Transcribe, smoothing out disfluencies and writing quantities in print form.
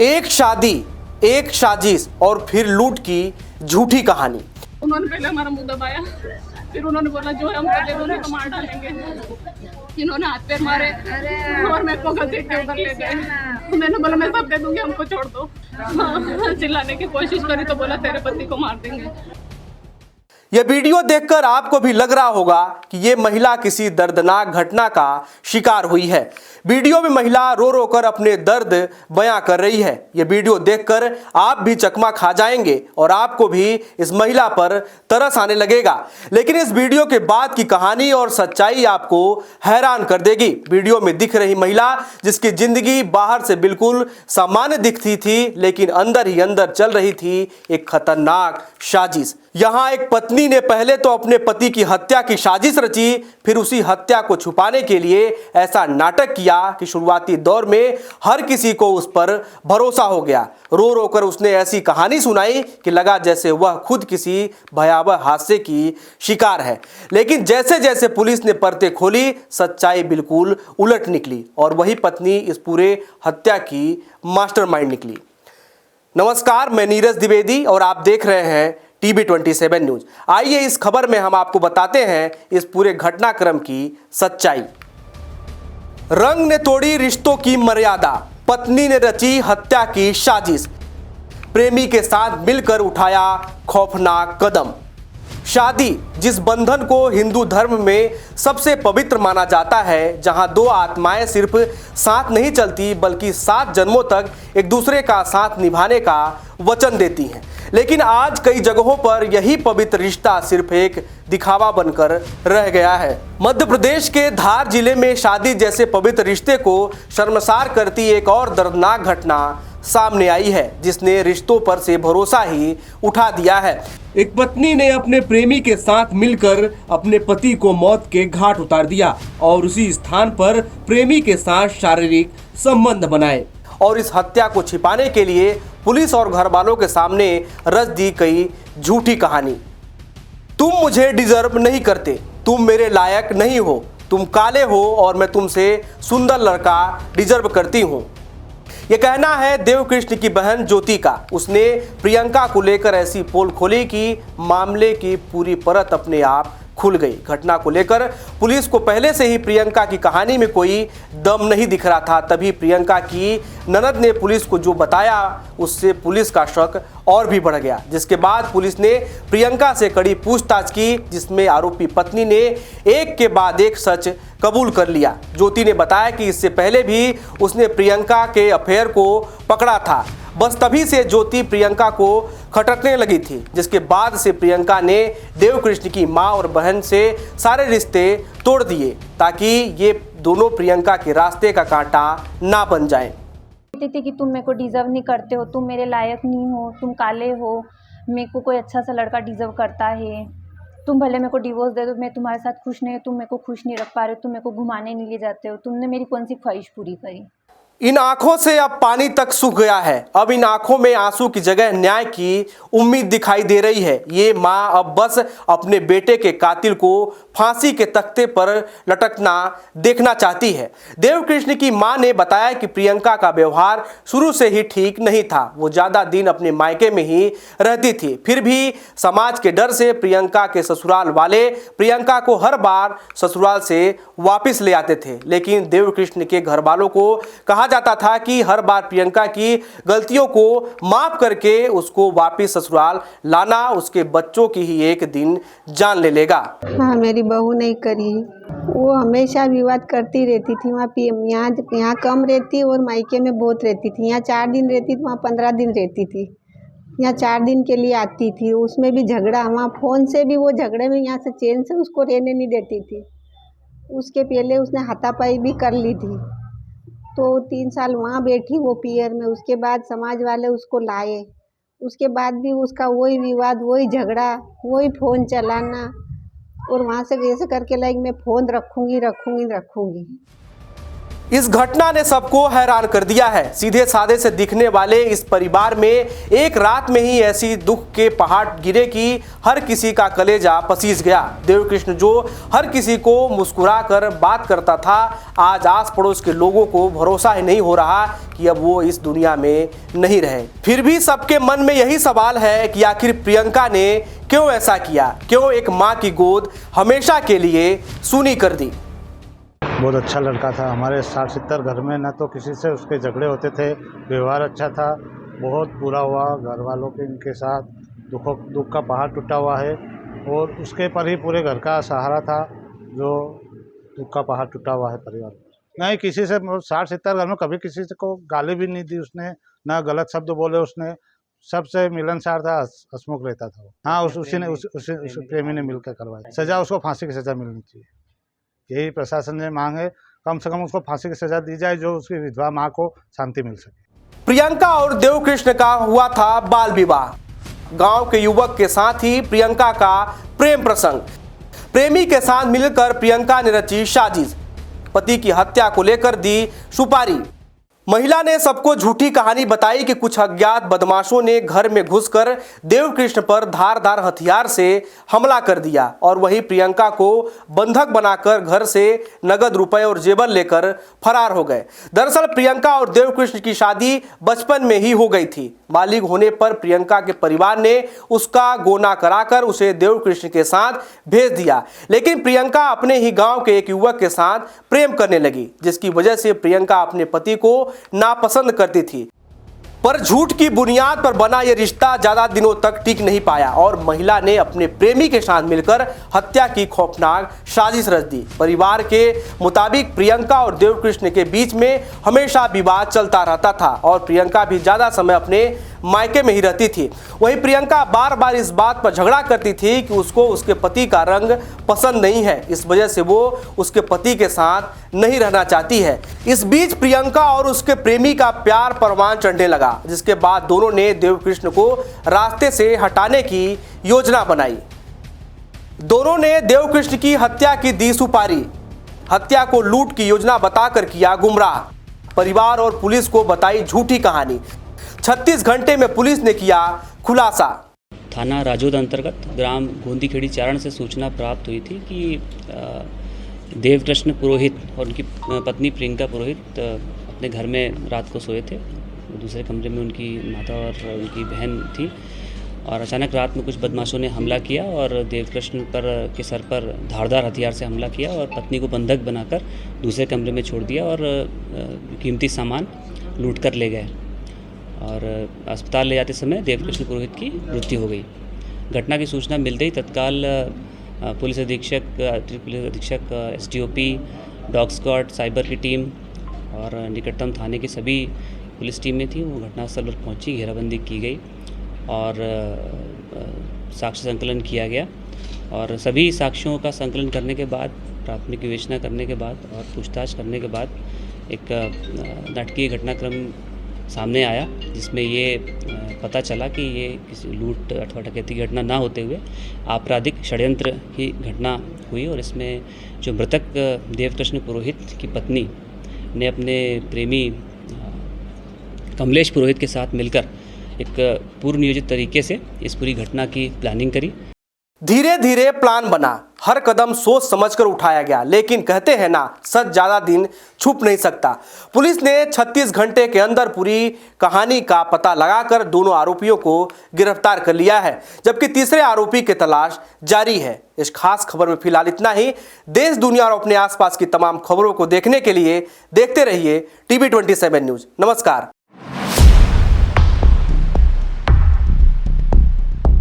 एक शादी, एक साजिश और फिर लूट की झूठी कहानी। उन्होंने पहले हमारा मुंह दबाया, फिर उन्होंने बोला जो हमको दे दो नहीं तो मार डालेंगे। इन्होंने हाथ पैर मारे और मेरे को घसीट के उधर ले गए। मैंने बोला मैं सब दे दूंगी, हमको छोड़ दो। चिल्लाने की कोशिश करी तो बोला तेरे पति को मार देंगे। यह वीडियो देखकर आपको भी लग रहा होगा कि ये महिला किसी दर्दनाक घटना का शिकार हुई है। वीडियो में महिला रो रो कर अपने दर्द बयां कर रही है। यह वीडियो देखकर आप भी चकमा खा जाएंगे और आपको भी इस महिला पर तरस आने लगेगा। लेकिन इस वीडियो के बाद की कहानी और सच्चाई आपको हैरान कर देगी। वीडियो में दिख रही महिला, जिसकी जिंदगी बाहर से बिल्कुल सामान्य दिखती थी, लेकिन अंदर ही अंदर चल रही थी एक खतरनाक साजिश। यहाँ एक पत्नी ने पहले तो अपने पति की हत्या की साजिश रची, फिर उसी हत्या को छुपाने के लिए ऐसा नाटक किया कि शुरुआती दौर में हर किसी को उस पर भरोसा हो गया। रो रो कर उसने ऐसी कहानी सुनाई कि लगा जैसे वह खुद किसी भयावह हादसे की शिकार है। लेकिन जैसे जैसे पुलिस ने परतें खोली, सच्चाई बिल्कुल उलट निकली और वही पत्नी इस पूरे हत्या की मास्टरमाइंड निकली। नमस्कार, मैं नीरज द्विवेदी और आप देख रहे हैं TB27 न्यूज। आइए इस खबर में हम आपको बताते हैं इस पूरे घटनाक्रम की सच्चाई। रंग ने तोड़ी रिश्तों की मर्यादा, पत्नी ने रची हत्या की साजिश, प्रेमी के साथ मिलकर उठाया खौफनाक कदम। शादी, जिस बंधन को हिंदू धर्म में सबसे पवित्र माना जाता है, जहां दो आत्माएं सिर्फ साथ नहीं चलती बल्कि 7 जन्मों तक एक दूसरे का साथ निभाने का वचन देती हैं। लेकिन आज कई जगहों पर यही पवित्र रिश्ता सिर्फ एक दिखावा बनकर रह गया है। मध्य प्रदेश के धार जिले में शादी जैसे पवित्र रिश्ते को शर्मसार करती एक और दर्दनाक घटना सामने आई है, जिसने रिश्तों पर से भरोसा ही उठा दिया है। एक पत्नी ने अपने प्रेमी के साथ मिलकर अपने पति को मौत के घाट उतार दिया और उसी स्थान पर प्रेमी के साथ शारीरिक संबंध बनाए और इस हत्या को छिपाने के लिए पुलिस और घर वालों के सामने रच दी कई झूठी कहानी। तुम मुझे डिजर्व नहीं करते, तुम मेरे लायक नहीं हो, तुम काले हो और मैं तुमसे सुंदर लड़का डिजर्व करती हूँ। यह कहना है देवकृष्ण की बहन ज्योति का। उसने प्रियंका को लेकर ऐसी पोल खोली कि मामले की पूरी परत अपने आप खुल गई। घटना को लेकर पुलिस को पहले से ही प्रियंका की कहानी में कोई दम नहीं दिख रहा था। तभी प्रियंका की ननद ने पुलिस को जो बताया, उससे पुलिस का शक और भी बढ़ गया, जिसके बाद पुलिस ने प्रियंका से कड़ी पूछताछ की, जिसमें आरोपी पत्नी ने एक के बाद एक सच कबूल कर लिया। ज्योति ने बताया कि इससे पहले भी उसने प्रियंका के अफेयर को पकड़ा था। बस तभी से ज्योति प्रियंका को खटकने लगी थी, जिसके बाद से प्रियंका ने देवकृष्ण की मां और बहन से सारे रिश्ते तोड़ दिए ताकि ये दोनों प्रियंका के रास्ते का कांटा ना बन जाएं। कहती थी कि तुम मेरे को डिजर्व नहीं करते हो, तुम मेरे लायक नहीं हो, तुम काले हो, मेरे को कोई अच्छा सा लड़का डिजर्व करता है, तुम भले मेरे को डिवोर्स दे दो, मैं तुम्हारे साथ खुश नहीं हूँ, तुम मेरे को खुश नहीं रख पा रहे हो, तुम मेरे को घुमाने नहीं ले जाते हो, तुमने मेरी कौन सी ख्वाहिश पूरी करी। इन आंखों से अब पानी तक सूख गया है। अब इन आंखों में आंसू की जगह न्याय की उम्मीद दिखाई दे रही है। ये माँ अब बस अपने बेटे के कातिल को फांसी के तख्ते पर लटकना देखना चाहती है। देवकृष्ण की मां ने बताया कि प्रियंका का व्यवहार शुरू से ही ठीक नहीं था। वो ज्यादा दिन अपने मायके में ही रहती थी। फिर भी समाज के डर से प्रियंका के ससुराल वाले प्रियंका को हर बार ससुराल से वापिस ले आते थे। लेकिन देवकृष्ण के घर वालों को कहा जाता था कि हर बार प्रियंका की गलतियों को माफ करके उसको वापिस ससुराल लाना उसके बच्चों की ही एक दिन जान ले लेगा। हाँ, मेरी बहू नहीं करी। वो हमेशा विवाद करती रहती थी। वहाँ यहाँ कम रहती और मायके में बहुत रहती थी। यहाँ 4 दिन रहती थी, वहाँ 15 दिन रहती थी। यहाँ 4 दिन के लिए आती थी, उसमें भी झगड़ा। वहाँ फ़ोन से भी वो झगड़े में यहाँ से चैन से उसको रहने नहीं देती थी। उसके पहले उसने हाथापाई भी कर ली थी। तो 3 साल वहाँ बैठी वो पियर में। उसके बाद समाज वाले उसको लाए। उसके बाद भी उसका वही विवाद, वही झगड़ा, वही फ़ोन चलाना और वहाँ से ऐसे करके लाइक मैं फ़ोन रखूँगी। इस घटना ने सबको हैरान कर दिया है। सीधे साधे से दिखने वाले इस परिवार में एक रात में ही ऐसी दुख के पहाड़ गिरे कि हर किसी का कलेजा पसीज गया। देवकृष्ण जो हर किसी को मुस्कुरा कर बात करता था, आज आस पड़ोस के लोगों को भरोसा ही नहीं हो रहा कि अब वो इस दुनिया में नहीं रहे। फिर भी सबके मन में यही सवाल है कि आखिर प्रियंका ने क्यों ऐसा किया, क्यों एक माँ की गोद हमेशा के लिए सूनी कर दी। बहुत अच्छा लड़का था। हमारे 60-70 घर में न तो किसी से उसके झगड़े होते थे, व्यवहार अच्छा था। बहुत बुरा हुआ घर वालों के इनके साथ, दुख का पहाड़ टूटा हुआ है और उसके पर ही पूरे घर का सहारा था, जो दुख का पहाड़ टूटा हुआ है परिवार। नहीं किसी से 60-70 घर में कभी किसी से को गाली भी नहीं दी उसने, ना गलत शब्द बोले उसने। सबसे मिलनसार था, हंसमुख रहता था। हाँ उस प्रेमी ने मिलकर करवाया। सज़ा उसको फांसी की सज़ा मिलनी चाहिए, यही प्रशासन से मांग है। कम से कम उसको फांसी की सजा दी जाए, जो उसकी विधवा माँ को शांति मिल सके। प्रियंका और देवकृष्ण का हुआ था बाल विवाह। गांव के युवक के साथ ही प्रियंका का प्रेम प्रसंग। प्रेमी के साथ मिलकर प्रियंका ने रची साजिश, पति की हत्या को लेकर दी सुपारी। महिला ने सबको झूठी कहानी बताई कि कुछ अज्ञात बदमाशों ने घर में घुसकर देवकृष्ण पर धारदार हथियार से हमला कर दिया और वहीं प्रियंका को बंधक बनाकर घर से नगद रुपए और जेवर लेकर फरार हो गए। दरअसल प्रियंका और देवकृष्ण की शादी बचपन में ही हो गई थी। बालिग होने पर प्रियंका के परिवार ने उसका गोना कराकर उसे देवकृष्ण के साथ भेज दिया, लेकिन प्रियंका अपने ही गांव के एक युवक के साथ प्रेम करने लगी, जिसकी वजह से प्रियंका अपने पति को नापसंद करती थी। पर झूठ की बुनियाद पर बना यह रिश्ता ज्यादा दिनों तक टिक नहीं पाया और महिला ने अपने प्रेमी के साथ मिलकर हत्या की खौफनाक साजिश रच दी। परिवार के मुताबिक प्रियंका और देवकृष्ण के बीच में हमेशा विवाद चलता रहता था और प्रियंका भी ज्यादा समय अपने मायके में ही रहती थी। वहीं प्रियंका बार बार इस बात पर झगड़ा करती थी कि उसको उसके पति का रंग पसंद नहीं है, इस वजह से वो उसके पति के साथ नहीं रहना चाहती है। इस बीच प्रियंका और उसके प्रेमी का प्यार परवान चढ़ने लगा, जिसके बाद दोनों ने देवकृष्ण को रास्ते से हटाने की योजना बनाई। दोनों ने देवकृष्ण की हत्या की दी सुपारी, हत्या को लूट की योजना बताकर किया गुमराह। परिवार और पुलिस को बताई झूठी कहानी। 36 घंटे में पुलिस ने किया खुलासा। थाना राजोद अंतर्गत ग्राम गोंदीखेड़ी चारण से सूचना प्राप्त हुई थी कि देवकृष्ण पुरोहित और उनकी पत्नी प्रियंका पुरोहित अपने घर में रात को सोए थे। दूसरे कमरे में उनकी माता और उनकी बहन थी और अचानक रात में कुछ बदमाशों ने हमला किया और देवकृष्ण के सर पर धारदार हथियार से हमला किया और पत्नी को बंधक बनाकर दूसरे कमरे में छोड़ दिया और कीमती सामान लूट कर ले गए और अस्पताल ले जाते समय देवकृष्ण पुरोहित की मृत्यु हो गई। घटना की सूचना मिलते ही तत्काल पुलिस अधीक्षक एसडीओपी, डॉग स्क्वाड, साइबर की टीम और निकटतम थाने की सभी पुलिस टीमें थी, वो घटनास्थल पर पहुंची, घेराबंदी की गई और साक्ष्य संकलन किया गया और सभी साक्ष्यों का संकलन करने के बाद, प्राथमिक विवेचना करने के बाद और पूछताछ करने के बाद एक नाटकीय घटनाक्रम सामने आया, जिसमें ये पता चला कि ये किसी लूट अथवा डकैती की घटना ना होते हुए आपराधिक षड्यंत्र की घटना हुई और इसमें जो मृतक देवकृष्ण पुरोहित की पत्नी ने अपने प्रेमी कमलेश पुरोहित के साथ मिलकर एक पूर्व नियोजित तरीके से इस पूरी घटना की प्लानिंग करी। धीरे धीरे प्लान बना, हर कदम सोच समझकर उठाया गया, लेकिन कहते हैं ना, सच ज्यादा दिन छुप नहीं सकता। पुलिस ने 36 घंटे के अंदर पूरी कहानी का पता लगाकर दोनों आरोपियों को गिरफ्तार कर लिया है, जबकि तीसरे आरोपी की तलाश जारी है। इस खास खबर में फिलहाल इतना ही। देश दुनिया और अपने आसपास की तमाम खबरों को देखने के लिए देखते रहिए TV 27 न्यूज। नमस्कार।